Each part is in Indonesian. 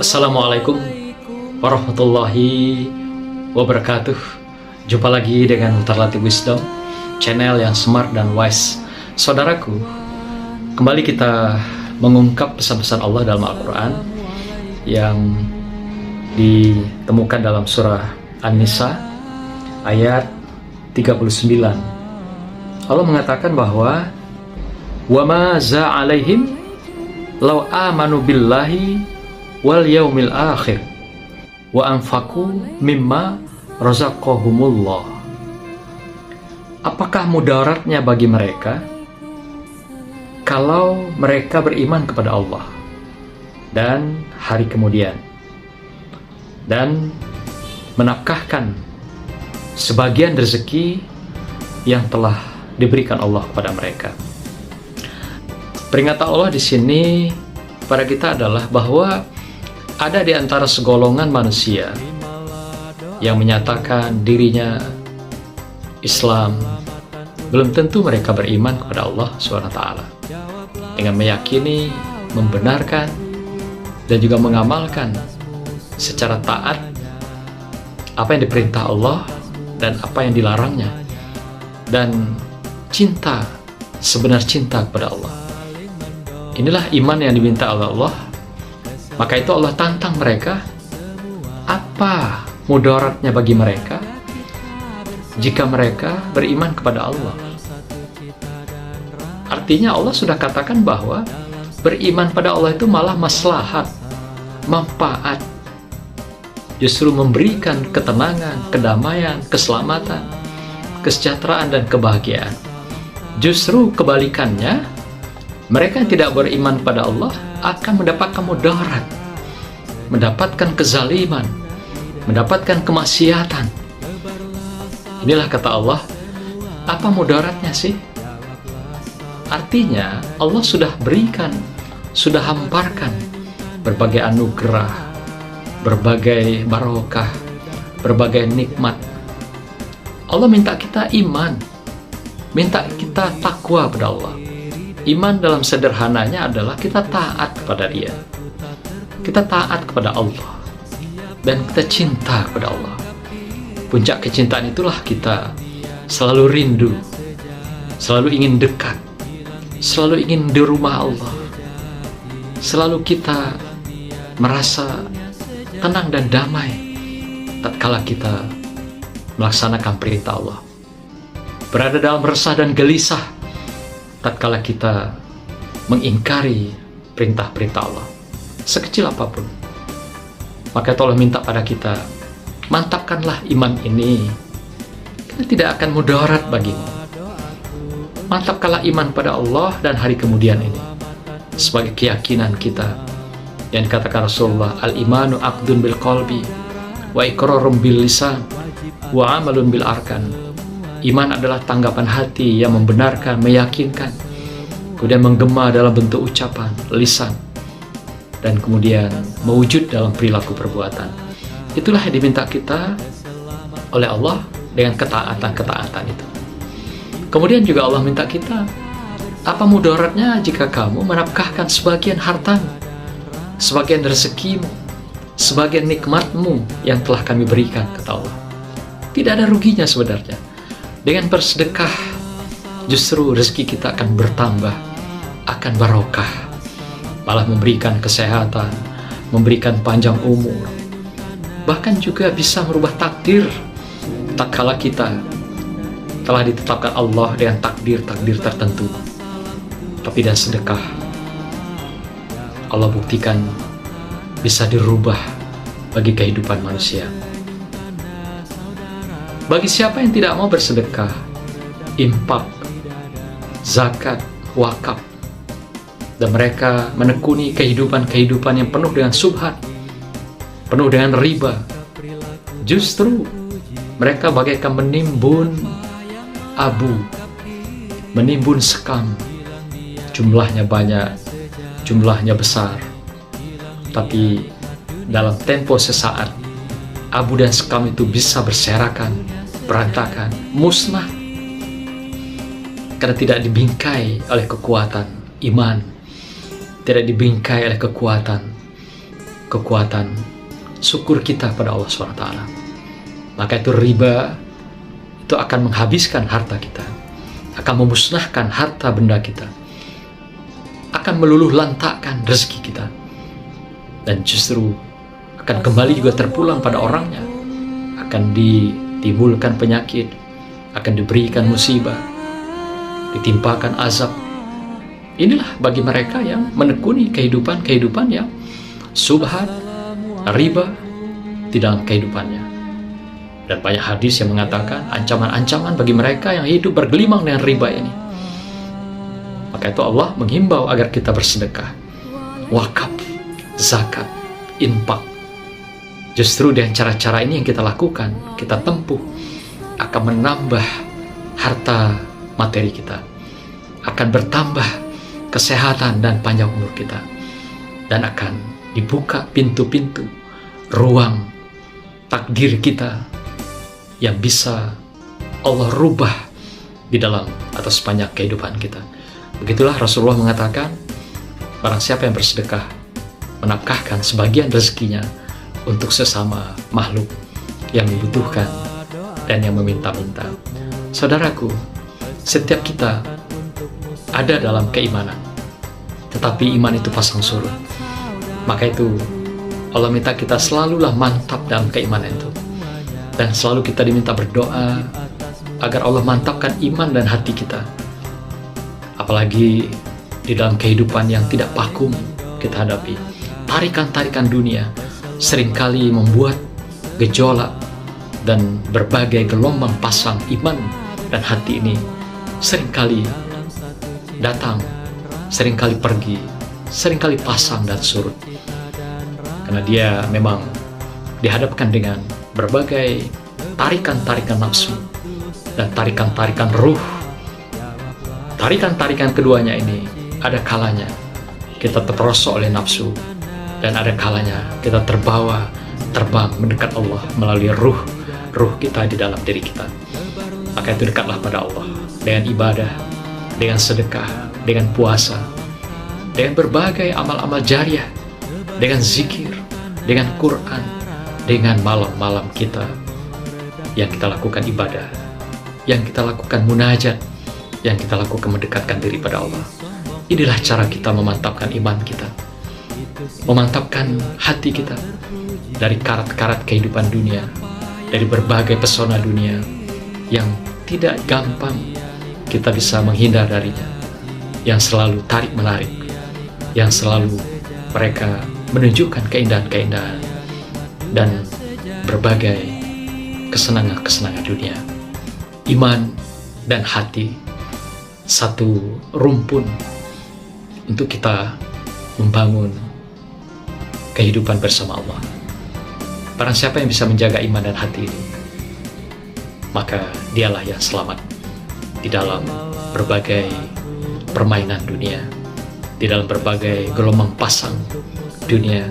Assalamualaikum warahmatullahi wabarakatuh. Jumpa lagi dengan Mutarlati Wisdom, channel yang smart dan wise. Saudaraku, kembali kita mengungkap pesan-pesan Allah dalam Al-Quran yang ditemukan dalam surah An-Nisa ayat 39. Allah mengatakan bahwa wa ma za'alaihim law amanu billahi wal yaumil akhir wa anfaqu mimma razaqahumullah. Apakah mudaratnya bagi mereka kalau mereka beriman kepada Allah dan hari kemudian dan menafkahkan sebagian rezeki yang telah diberikan Allah kepada mereka? Peringatan Allah di sini pada kita adalah bahwa ada di antara segolongan manusia yang menyatakan dirinya Islam, belum tentu mereka beriman kepada Allah SWT, dengan meyakini, membenarkan, dan juga mengamalkan secara taat apa yang diperintah Allah dan apa yang dilarangnya, dan cinta, sebenar cinta kepada Allah. Inilah iman yang diminta oleh Allah. Maka itu Allah tantang mereka, apa mudaratnya bagi mereka jika mereka beriman kepada Allah. Artinya Allah sudah katakan bahwa beriman pada Allah itu malah maslahat, manfaat, justru memberikan ketenangan, kedamaian, keselamatan, kesejahteraan, dan kebahagiaan. Justru kebalikannya, mereka yang tidak beriman pada Allah akan mendapatkan mudarat, mendapatkan kezaliman, mendapatkan kemaksiatan. Inilah kata Allah, apa mudaratnya sih? Artinya Allah sudah berikan, sudah hamparkan berbagai anugerah, berbagai barokah, berbagai nikmat. Allah minta kita iman, minta kita takwa pada Allah. Iman dalam sederhananya adalah kita taat kepada Dia, kita taat kepada Allah, dan kita cinta kepada Allah. Puncak kecintaan itulah kita selalu rindu, selalu ingin dekat, selalu ingin di rumah Allah, selalu kita merasa tenang dan damai tatkala kita melaksanakan perintah Allah, berada dalam resah dan gelisah tatkala kita mengingkari perintah-perintah Allah, sekecil apapun. Maka Allah minta pada kita, mantapkanlah iman ini, kita tidak akan mudarat bagimu. Mantapkanlah iman pada Allah dan hari kemudian ini sebagai keyakinan kita yang dikatakan Rasulullah, al-imanu aqdun bil qalbi wa iqrarun bil lisan wa amalun bil arkan. Iman adalah tanggapan hati yang membenarkan, meyakinkan, kemudian menggema dalam bentuk ucapan, lisan, dan kemudian mewujud dalam perilaku perbuatan. Itulah yang diminta kita oleh Allah dengan ketaatan-ketaatan itu. Kemudian juga Allah minta kita, apa mudaratnya jika kamu menafkahkan sebagian hartamu, sebagian rezekimu, sebagian nikmatmu yang telah kami berikan, kata Allah. Tidak ada ruginya sebenarnya. Dengan bersedekah, justru rezeki kita akan bertambah, akan barokah, malah memberikan kesehatan, memberikan panjang umur, bahkan juga bisa merubah takdir tatkala kita telah ditetapkan Allah dengan takdir-takdir tertentu. Tapi dengan sedekah, Allah buktikan bisa dirubah bagi kehidupan manusia. Bagi siapa yang tidak mau bersedekah, infak, zakat, wakaf, dan mereka menekuni kehidupan-kehidupan yang penuh dengan subhat, penuh dengan riba, justru mereka bagaikan menimbun abu, menimbun sekam. Jumlahnya banyak, jumlahnya besar, tapi dalam tempo sesaat abu dan sekam itu bisa berserakan, berantakan, musnah, karena tidak dibingkai oleh kekuatan iman, tidak dibingkai oleh kekuatan kekuatan syukur kita pada Allah SWT. Maka itu riba itu akan menghabiskan harta kita, akan memusnahkan harta benda kita, akan meluluh lantakkan rezeki kita, dan justru akan kembali juga terpulang pada orangnya, akan ditimbulkan penyakit, akan diberikan musibah, ditimpakan azab. Inilah bagi mereka yang menekuni kehidupan yang subhat, riba di dalam kehidupannya. Dan banyak hadis yang mengatakan ancaman-ancaman bagi mereka yang hidup bergelimang dengan riba ini. Maka itu Allah menghimbau agar kita bersedekah, wakaf, zakat, infak. Justru dengan cara-cara ini yang kita lakukan, kita tempuh, akan menambah harta materi kita, akan bertambah kesehatan dan panjang umur kita, dan akan dibuka pintu-pintu ruang takdir kita yang bisa Allah rubah di dalam atau sepanjang kehidupan kita. Begitulah Rasulullah mengatakan, barang siapa yang bersedekah menafkahkan sebagian rezekinya untuk sesama makhluk yang membutuhkan dan yang meminta-minta. Saudaraku, setiap kita ada dalam keimanan, tetapi iman itu pasang surut. Maka itu Allah minta kita selalulah mantap dalam keimanan itu, dan selalu kita diminta berdoa agar Allah mantapkan iman dan hati kita. Apalagi di dalam kehidupan yang tidak vakum kita hadapi, tarikan-tarikan dunia seringkali membuat gejolak, dan berbagai gelombang pasang iman dan hati ini seringkali datang, seringkali pergi, seringkali pasang dan surut. Karena dia memang dihadapkan dengan berbagai tarikan-tarikan nafsu dan tarikan-tarikan ruh. Tarikan-tarikan keduanya ini ada kalanya kita terperosok oleh nafsu, dan ada kalanya kita terbang mendekat Allah melalui ruh kita di dalam diri kita. Maka itu dekatlah pada Allah dengan ibadah, dengan sedekah, dengan puasa, dengan berbagai amal-amal jariah, dengan zikir, dengan Quran, dengan malam-malam kita yang kita lakukan ibadah, yang kita lakukan munajat, yang kita lakukan mendekatkan diri pada Allah. Inilah cara kita memantapkan iman kita, memantapkan hati kita dari karat-karat kehidupan dunia, dari berbagai pesona dunia yang tidak gampang kita bisa menghindar darinya, yang selalu tarik-menarik, yang selalu mereka menunjukkan keindahan-keindahan dan berbagai kesenangan-kesenangan dunia. Iman dan hati satu rumpun untuk kita membangun kehidupan bersama Allah. Barang siapa yang bisa menjaga iman dan hati ini, maka dialah yang selamat di dalam berbagai permainan dunia, di dalam berbagai gelombang pasang dunia,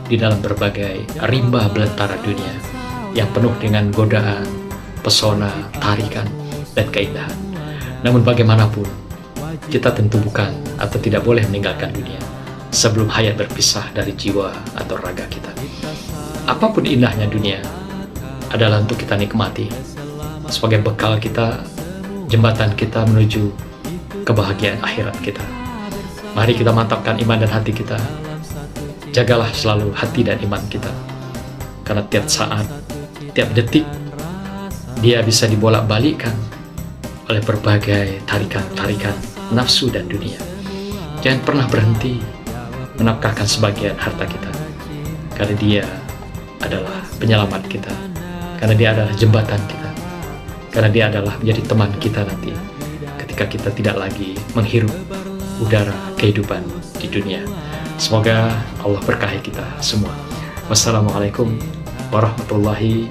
di dalam berbagai rimba belantara dunia yang penuh dengan godaan, pesona, tarikan, dan keindahan. Namun bagaimanapun, kita tentu bukan atau tidak boleh meninggalkan dunia sebelum hayat berpisah dari jiwa atau raga kita. Apapun indahnya dunia adalah untuk kita nikmati sebagai bekal kita, jembatan kita menuju kebahagiaan akhirat kita. Mari kita mantapkan iman dan hati kita. Jagalah selalu hati dan iman kita, karena tiap saat, tiap detik dia bisa dibolak-balikkan oleh berbagai tarikan-tarikan nafsu dan dunia. Jangan pernah berhenti menafkahkan sebagian harta kita, karena dia adalah penyelamat kita, karena dia adalah jembatan kita, karena dia adalah menjadi teman kita nanti ketika kita tidak lagi menghirup udara kehidupan di dunia. Semoga Allah berkahi kita semua. Wassalamualaikum warahmatullahi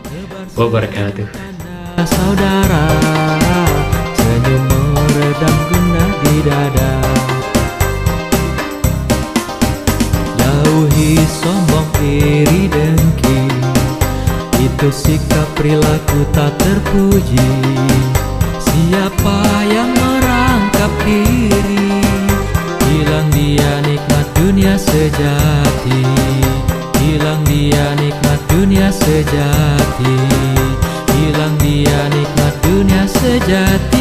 wabarakatuh. Saudara, senyum meredam gundah di dada. Jauhi sombong, iri, dengki, itu sikap perilaku tak terpuji. Siapa yang merangkap diri, hilang dia nikmat dunia sejati. sejati